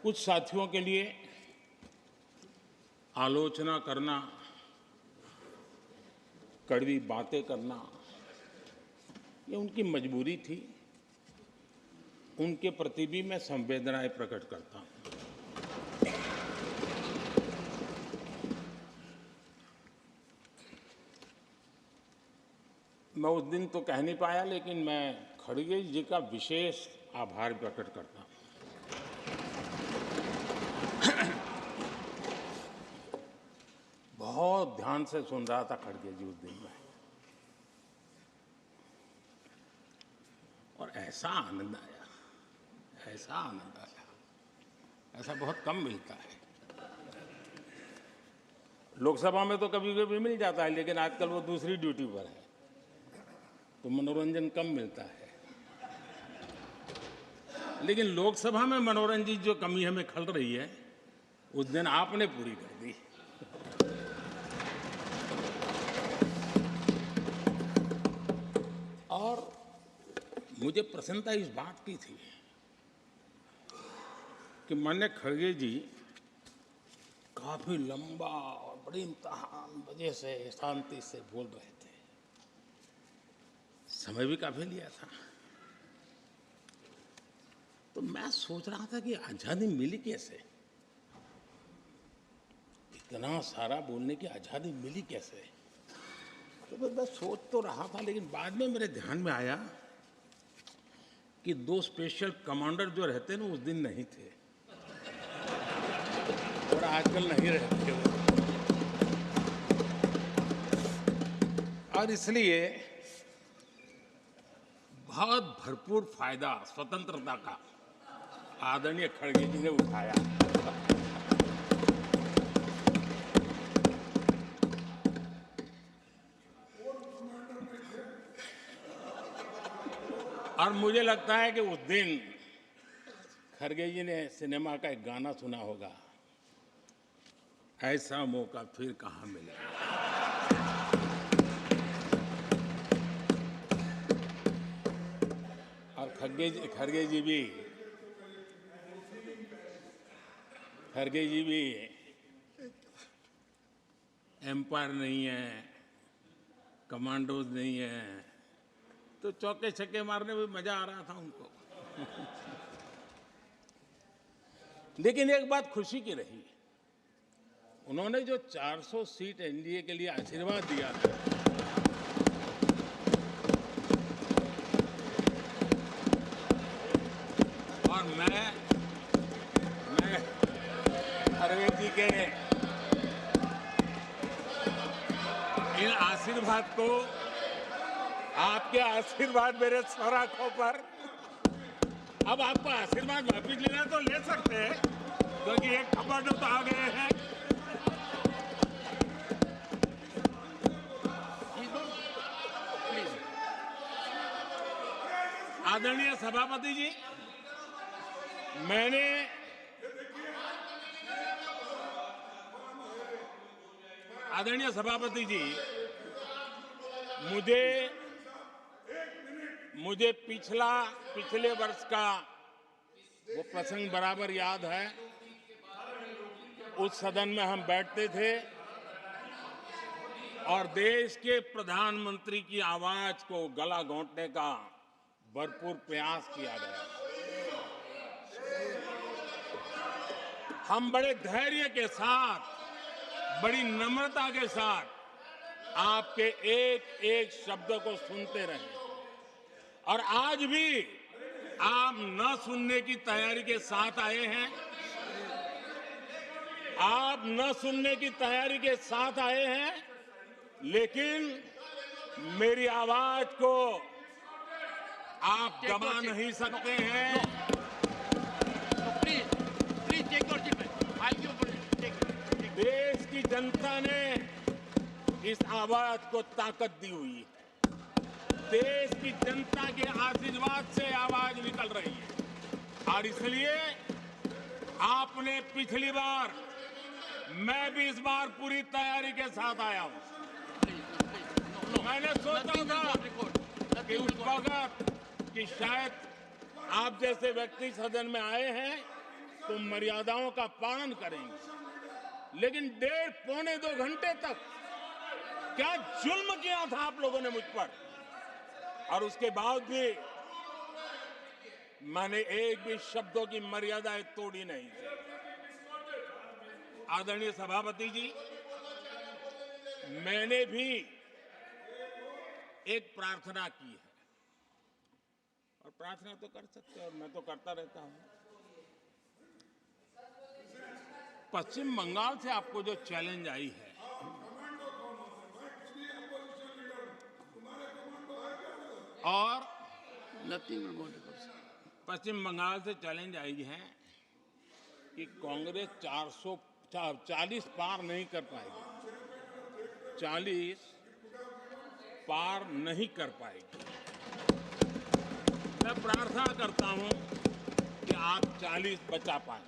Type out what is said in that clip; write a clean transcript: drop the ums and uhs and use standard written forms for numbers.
कुछ साथियों के लिए आलोचना करना, कड़वी बातें करना, ये उनकी मजबूरी थी। उनके प्रति भी मैं संवेदनाएं प्रकट करता हूं। मैं उस दिन तो कह नहीं पाया, लेकिन मैं खड़गे जी का विशेष आभार प्रकट करता हूं। बहुत ध्यान से सुन रहा था खड़गे जी उस दिन में, और ऐसा आनंद आया, ऐसा आनंद आया, ऐसा बहुत कम मिलता है। लोकसभा में तो कभी कभी मिल जाता है, लेकिन आजकल वो दूसरी ड्यूटी पर है, तो मनोरंजन कम मिलता है। लेकिन लोकसभा में मनोरंजन जो कमी हमें खल रही है, उस दिन आपने पूरी कर दी। और मुझे प्रसन्नता इस बात की थी कि माननीय खड़गे जी काफी लंबा और बड़ी इम्तिहान वजह से शांति से बोल रहे थे। समय भी काफी लिया था। तो मैं सोच रहा था कि आजादी मिली कैसे, इतना सारा बोलने की आजादी मिली कैसे। तो मैं सोच तो रहा था, लेकिन बाद में मेरे ध्यान में आया कि दो स्पेशल कमांडर जो रहते हैं ना, उस दिन नहीं थे और आजकल नहीं रहते वो। और इसलिए बहुत भरपूर फायदा स्वतंत्रता का आदरणीय खड़गे जी ने उठाया। और मुझे लगता है कि उस दिन खड़गे जी ने सिनेमा का एक गाना सुना होगा, ऐसा मौका फिर कहाँ मिलेगा। और खड़गे जी भी एम्पायर नहीं है, कमांडोज नहीं है, तो चौके छक्के मारने में मजा आ रहा था उनको। लेकिन एक बात खुशी की रही, उन्होंने जो 400 सीट एनडीए के लिए आशीर्वाद दिया था, और मैं खड़गे जी के इन आशीर्वाद को, आपके आशीर्वाद मेरे सर आंखों पर, अब आपको आशीर्वाद वापिस लेना तो ले सकते हैं, क्योंकि एक कमांडो तो आ गए हैं। आदरणीय सभापति जी, आदरणीय सभापति जी, मुझे पिछले वर्ष का वो प्रसंग बराबर याद है। उस सदन में हम बैठते थे और देश के प्रधानमंत्री की आवाज को गला घोंटने का भरपूर प्रयास किया गया। हम बड़े धैर्य के साथ, बड़ी नम्रता के साथ आपके एक एक शब्द को सुनते रहे, और आज भी आप न सुनने की तैयारी के साथ आए हैं। आप न सुनने की तैयारी के साथ आए हैं, लेकिन मेरी आवाज को आप दबा नहीं सकते हैं। देश की जनता ने इस आवाज को ताकत दी हुई है। देश की जनता के आशीर्वाद से आवाज निकल रही है, और इसलिए आपने पिछली बार, मैं भी इस बार पूरी तैयारी के साथ आया हूं। मैंने सोचा था कि उस वक्त कि शायद आप जैसे व्यक्ति सदन में आए हैं तो मर्यादाओं का पालन करेंगे, लेकिन डेढ़ पौने 2 घंटे तक क्या जुल्म किया था आप लोगों ने मुझ पर, और उसके बाद भी मैंने एक भी शब्दों की मर्यादाएं तोड़ी नहीं थी। आदरणीय सभापति जी, मैंने भी एक प्रार्थना की है, और प्रार्थना तो कर सकते हैं और मैं तो करता रहता हूं। पश्चिम बंगाल से आपको जो चैलेंज आई है, और पश्चिम बंगाल से चैलेंज आई है कि कांग्रेस 440 पार नहीं कर पाएगी, 40 पार नहीं कर पाएगी। मैं प्रार्थना करता हूं कि आप 40 बचा पाएं।